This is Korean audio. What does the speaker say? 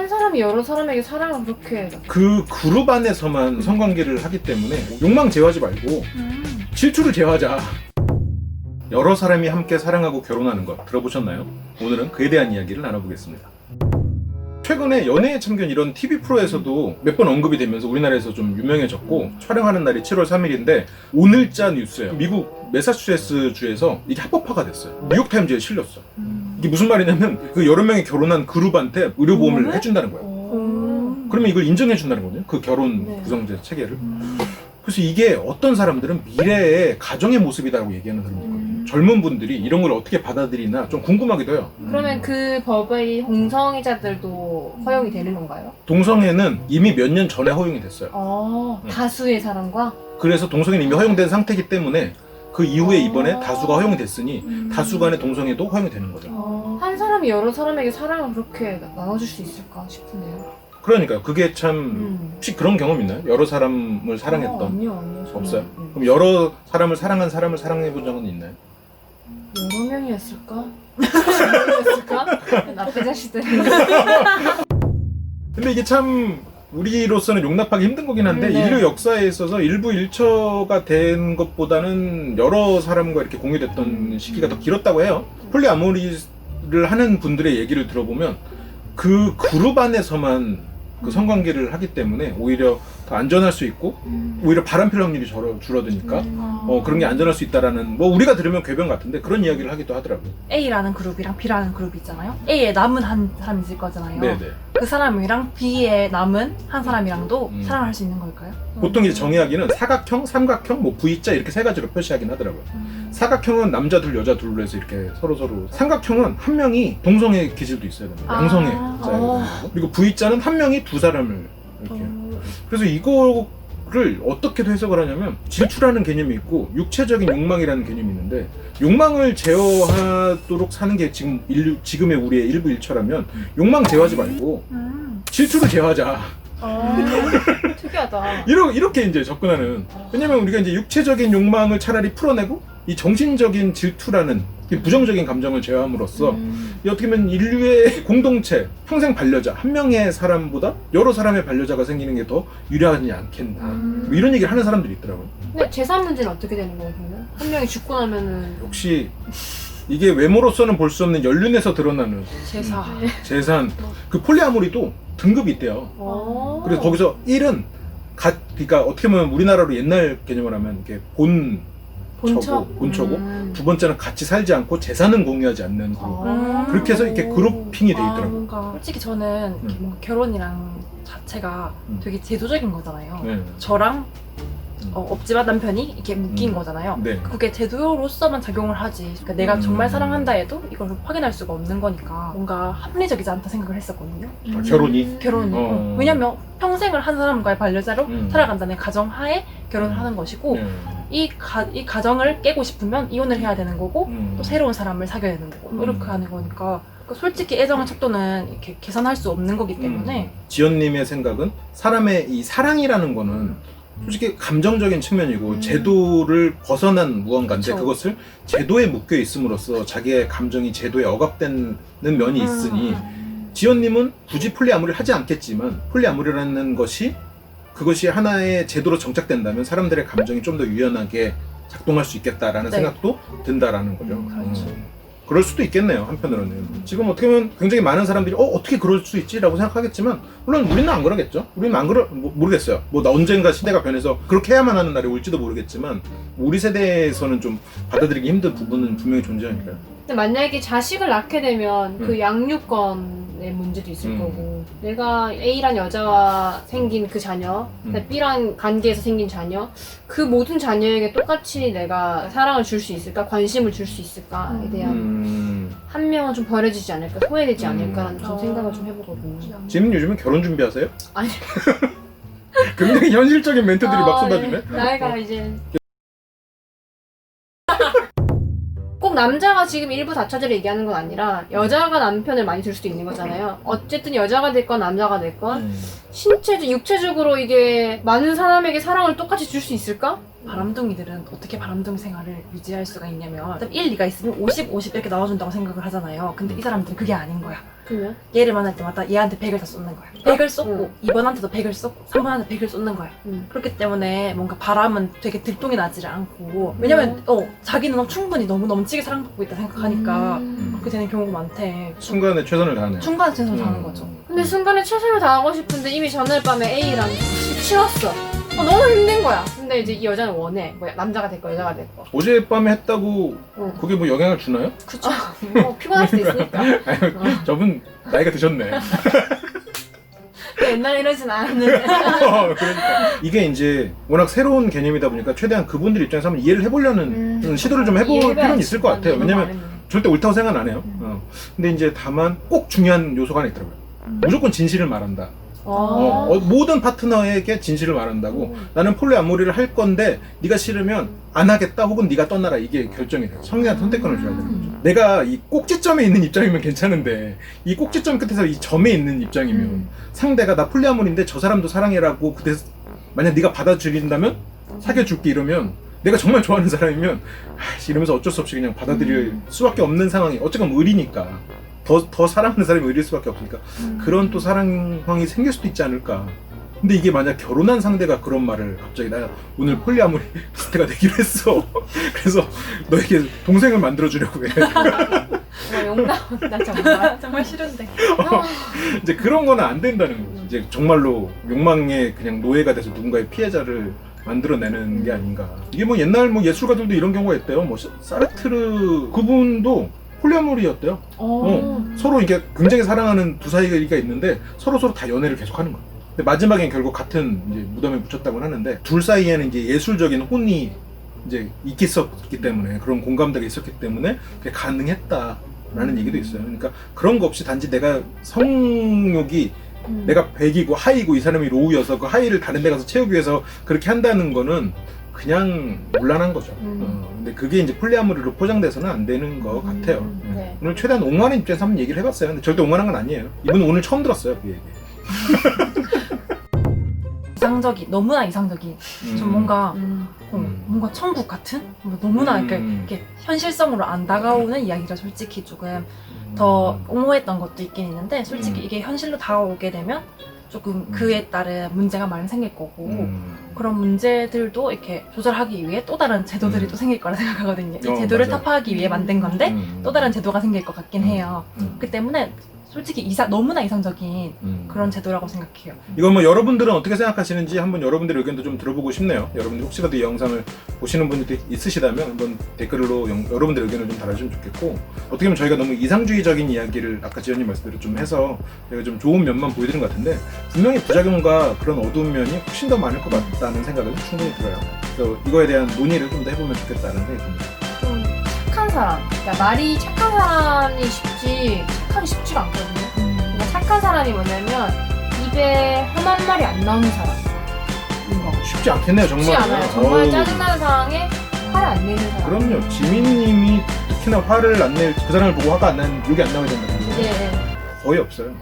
한 사람이 여러 사람에게 사랑을 그렇게 그 그룹 안에서만 성관계를 하기 때문에 욕망 제어하지 말고 질투를 제어하자. 여러 사람이 함께 사랑하고 결혼하는 것 들어보셨나요? 오늘은 그에 대한 이야기를 나눠보겠습니다. 최근에 연애의 참견 이런 TV 프로에서도 몇 번 언급이 되면서 우리나라에서 좀 유명해졌고, 촬영하는 날이 7월 3일인데 오늘자 뉴스예요. 미국 매사추세츠 주에서 이게 합법화가 됐어요. 뉴욕타임즈에 실렸어. 이게 무슨 말이냐면 그 여러 명이 결혼한 그룹한테 의료보험을 해준다는 거예요. 그러면 이걸 인정해준다는 거거든요. 그 결혼 구성제 체계를. 그래서 이게 어떤 사람들은 미래의 가정의 모습이라고 얘기하는 사람도 있거든요. 젊은 분들이 이런 걸 어떻게 받아들이나 좀 궁금하기도 해요. 그러면 그 법의 동성애자들도 허용이 되는 건가요? 동성애는 이미 몇 년 전에 허용이 됐어요. 다수의 사람과? 그래서 동성애는 이미 허용된 상태이기 때문에 그 이후에 이번에 다수가 허용이 됐으니 다수 간의 동성애도 허용이 되는 거죠. 한 사람이 여러 사람에게 사랑을 그렇게 나눠줄 수 있을까 싶은데요. 그러니까요. 그게 참 혹시 그런 경험 있나요? 여러 사람을 사랑했던? 아니요. 없어요? 그럼 여러 사람을 사랑한 사람을 사랑해 본 적은 있나요? 여러 명이었을까? 명이었을까? 나쁜 자식들. 근데 이게 참 우리로서는 용납하기 힘든 거긴 한데 인류 역사에 있어서 일부 일처가 된 것보다는 여러 사람과 이렇게 공유됐던 시기가 더 길었다고 해요. 폴리아모리를 하는 분들의 얘기를 들어보면 그 그룹 안에서만 그 성관계를 하기 때문에 오히려 더 안전할 수 있고 오히려 바람필 확률이 줄어드니까 그런 게 안전할 수 있다라는, 뭐 우리가 들으면 궤변 같은데 그런 이야기를 하기도 하더라고요. A라는 그룹이랑 B라는 그룹이 있잖아요. A에 남은 한 사람이 있을 거잖아요. 네네. 그 사람이랑 B에 남은 한 사람이랑도 사랑을 할 수 있는 걸까요? 보통 이제 정의하기는 사각형, 삼각형, 뭐 V자 이렇게 세 가지로 표시하긴 하더라고요. 사각형은 남자 둘, 여자 둘로 해서 이렇게 서로. 삼각형은 한 명이 동성애 기질도 있어야 됩니다. 양성애. 그리고 V자는 한 명이 두 사람을 이렇게. 그래서 이거를 어떻게 해석을 하냐면 질투라는 개념이 있고 육체적인 욕망이라는 개념이 있는데, 욕망을 제어하도록 사는 게 지금의 우리의 일부 일처라면 욕망 제어하지 말고 질투를 제어하자. 특이하다. 이렇게 이제 접근하는. 왜냐면 우리가 이제 육체적인 욕망을 차라리 풀어내고 이 정신적인 질투라는 이 부정적인 감정을 제어함으로써 이 어떻게 보면 인류의 공동체, 평생 반려자 한 명의 사람보다 여러 사람의 반려자가 생기는 게 더 유리하지 않겠나, 뭐 이런 얘기를 하는 사람들이 있더라고요. 근데 재산 문제는 어떻게 되는 거예요, 그러면? 한 명이 죽고 나면은. 혹시 이게 외모로서는 볼 수 없는 연륜에서 드러나는 재산, 그 폴리아모리도 등급이 있대요. 그래서 거기서 1은 그러니까 어떻게 보면 우리나라로 옛날 개념을 하면 이렇게 본처고 두 번째는 같이 살지 않고 재산은 공유하지 않는 그룹. 그렇게 해서 이렇게 그룹핑이 돼 있더라고요. 뭔가 솔직히 저는 이렇게 뭔가 결혼이랑 자체가 되게 제도적인 거잖아요. 저랑 없지만 남편이 이렇게 묶인 거잖아요. 네. 그게 제도로서만 작용을 하지. 그러니까 내가 정말 사랑한다 해도 이걸 확인할 수가 없는 거니까 뭔가 합리적이지 않다 생각을 했었거든요. 결혼이? 결혼이. 왜냐면 평생을 한 사람과의 반려자로 살아간다는 가정하에 결혼을 하는 것이고, 이 가정을 깨고 싶으면 이혼을 해야 되는 거고, 또 새로운 사람을 사귀어야 되는 거고, 이렇게 하는 거니까 솔직히 애정의 척도는 이렇게 계산할 수 없는 거기 때문에. 지연님의 생각은 사람의 이 사랑이라는 거는 솔직히 감정적인 측면이고 제도를 벗어난 무언가인데, 그쵸. 그것을 제도에 묶여 있음으로써 자기의 감정이 제도에 억압되는 면이 있으니 지연님은 굳이 폴리아모리를 하지 않겠지만, 폴리아모리라는 그것이 하나의 제도로 정착된다면 사람들의 감정이 좀 더 유연하게 작동할 수 있겠다라는 생각도 든다라는 거죠. 그렇죠. 그럴 수도 있겠네요, 한편으로는. 지금 어떻게 보면 굉장히 많은 사람들이 어떻게 그럴 수 있지라고 생각하겠지만, 물론 우리는 안 그러겠죠. 우리는 모르겠어요. 나 언젠가 시대가 변해서 그렇게 해야만 하는 날이 올지도 모르겠지만, 우리 세대에서는 좀 받아들이기 힘든 부분은 분명히 존재하니까요. 근데 만약에 자식을 낳게 되면 그 양육권의 문제도 있을 거고, 내가 A란 여자와 생긴 그 자녀, B란 관계에서 생긴 자녀, 그 모든 자녀에게 똑같이 내가 사랑을 줄 수 있을까? 관심을 줄 수 있을까에 대한 한 명은 좀 버려지지 않을까? 소외되지 않을까라는 좀 생각을 좀 해보거든요. 지금 요즘은 결혼 준비하세요? 아니. 굉장히 현실적인 멘트들이 막 쏟아지네? 네. 나이가 이제 꼭 남자가 지금 일부 다처제를 얘기하는 건 아니라 여자가 남편을 많이 들 수도 있는 거잖아요. 어쨌든 여자가 됐건 남자가 됐건 육체적으로 이게 많은 사람에게 사랑을 똑같이 줄 수 있을까? 바람둥이들은 어떻게 바람둥이 생활을 유지할 수가 있냐면 1, 2가 있으면 50, 50 이렇게 나눠준다고 생각을 하잖아요. 근데 이 사람들은 그게 아닌 거야. 그러면? 얘를 만날 때마다 얘한테 100을 다 쏟는 거야. 100을 쏟고 2번한테도 100을 쏟고 3번한테 100을 쏟는 거야. 그렇기 때문에 뭔가 바람은 되게 들통이 나지를 않고, 왜냐면 자기는 충분히 너무 넘치게 사랑받고 있다 생각하니까 그렇게 되는 경우가 많대. 순간에 최선을 다하네. 순간에 최선을 다하는 거죠. 근데 순간에 최선을 다하고 싶은데 이미 전날 밤에 A랑 치웠어. 너무 힘든 거야. 근데 이제 이 여자는 원해. 뭐 남자가 됐고 여자가 됐고. 어젯밤에 했다고 그게 뭐 영향을 주나요? 그쵸. 뭐 피곤할 수도 있으니까. 저분 나이가 드셨네. 옛날에 이러진 않았는데. 그러니까 이게 이제 워낙 새로운 개념이다 보니까 최대한 그분들 입장에서 한번 이해를 해보려는 시도를 좀 해볼 필요는 있을 것 같아요. 왜냐면 절대 옳다고 생각은 안 해요. 근데 이제 다만 꼭 중요한 요소가 하나 있더라고요. 무조건 진실을 말한다. 모든 파트너에게 진실을 말한다고. 나는 폴리아모리를 할 건데 네가 싫으면 안 하겠다, 혹은 네가 떠나라. 이게 결정이 돼요. 성리한 선택권을 줘야 되는 거죠. 내가 이 꼭지점에 있는 입장이면 괜찮은데 이 꼭지점 끝에서 이 점에 있는 입장이면 상대가 나 폴리아모리인데 저 사람도 사랑해라고, 그때 만약 네가 받아들인다면 사귀어줄게 이러면, 내가 정말 좋아하는 사람이면 이러면서 어쩔 수 없이 그냥 받아들일 수밖에 없는 상황이, 어쨌건 의리니까 더 사랑하는 사람이 의릴 수밖에 없으니까 그런 또 사랑황이 생길 수도 있지 않을까. 근데 이게 만약 결혼한 상대가 그런 말을 갑자기, 나 오늘 폴리아모리 상태가 되기로 했어. 그래서 너에게 동생을 만들어주려고 해. 용납한다 정말. 정말 싫은데. 이제 그런 거는 안 된다는 거죠. 이제 정말로 욕망의 그냥 노예가 돼서 누군가의 피해자를 만들어내는 게 아닌가. 이게 뭐 옛날 뭐 예술가들도 이런 경우가 있대요. 뭐 사르트르 그분도 폴리아모리였대요. 서로 이게 굉장히 사랑하는 두 사이가 있는데 서로 다 연애를 계속하는 거예요. 근데 마지막엔 결국 같은 이제 무덤에 묻혔다고는 하는데, 둘 사이에는 이제 예술적인 혼이 이제 있었기 때문에, 그런 공감대가 있었기 때문에 그게 가능했다라는 얘기도 있어요. 그러니까 그런 거 없이 단지 내가 성욕이 내가 100이고 하이고 이 사람이 로우여서 그 하이를 다른 데 가서 채우기 위해서 그렇게 한다는 거는 그냥 문란한 거죠. 근데 그게 이제 폴리아모리로 포장돼서는 안 되는 것 같아요. 네. 오늘 최대한 옹만한 입장에서 한번 얘기를 해봤어요. 근데 절대 옹만한 건 아니에요. 이분은 오늘 처음 들었어요, 그 얘기. 너무나 이상적인, 좀 뭔가 뭔가 천국 같은, 너무나 이렇게 현실성으로 안 다가오는 이야기가 솔직히 조금 더 옹호했던 것도 있긴 있는데, 솔직히 이게 현실로 다가오게 되면 조금 그에 따른 문제가 많이 생길 거고, 그런 문제들도 이렇게 조절하기 위해 또 다른 제도들이 또 생길 거라 생각하거든요. 이 제도를 맞아. 타파하기 위해 만든 건데 또 다른 제도가 생길 것 같긴 해요. 그 때문에 솔직히 너무나 이상적인 그런 제도라고 생각해요. 이건 뭐 여러분들은 어떻게 생각하시는지 한번 여러분들의 의견도 좀 들어보고 싶네요. 여러분들 혹시라도 이 영상을 보시는 분들이 있으시다면 한번 댓글로 여러분들의 의견을 좀 달아주시면 좋겠고, 어떻게 보면 저희가 너무 이상주의적인 이야기를 아까 지연님 말씀대로 좀 해서 저희가 좀 좋은 면만 보여드린 것 같은데, 분명히 부작용과 그런 어두운 면이 훨씬 더 많을 것 같다는 생각은 충분히 들어요. 그래서 이거에 대한 논의를 좀 더 해보면 좋겠다는 생각이 듭니다. 좀 착한 사람. 그러니까 말이 착한 사람이 쉽지 착하기 쉽지가 않거든요. 그러니까 착한 사람이 뭐냐면 입에 험한 말이 안 나오는 사람인 거. 쉽지 않겠네요, 정말. 쉽지 않아요. 정말 어우. 짜증나는 상황에 화를 안 내는 사람. 그럼요. 지민님이 특히나 화를 안 낼, 그 사람을 보고 화가 안 나는, 욕이 안 나와야 된다는 거 예. 거의 없어요.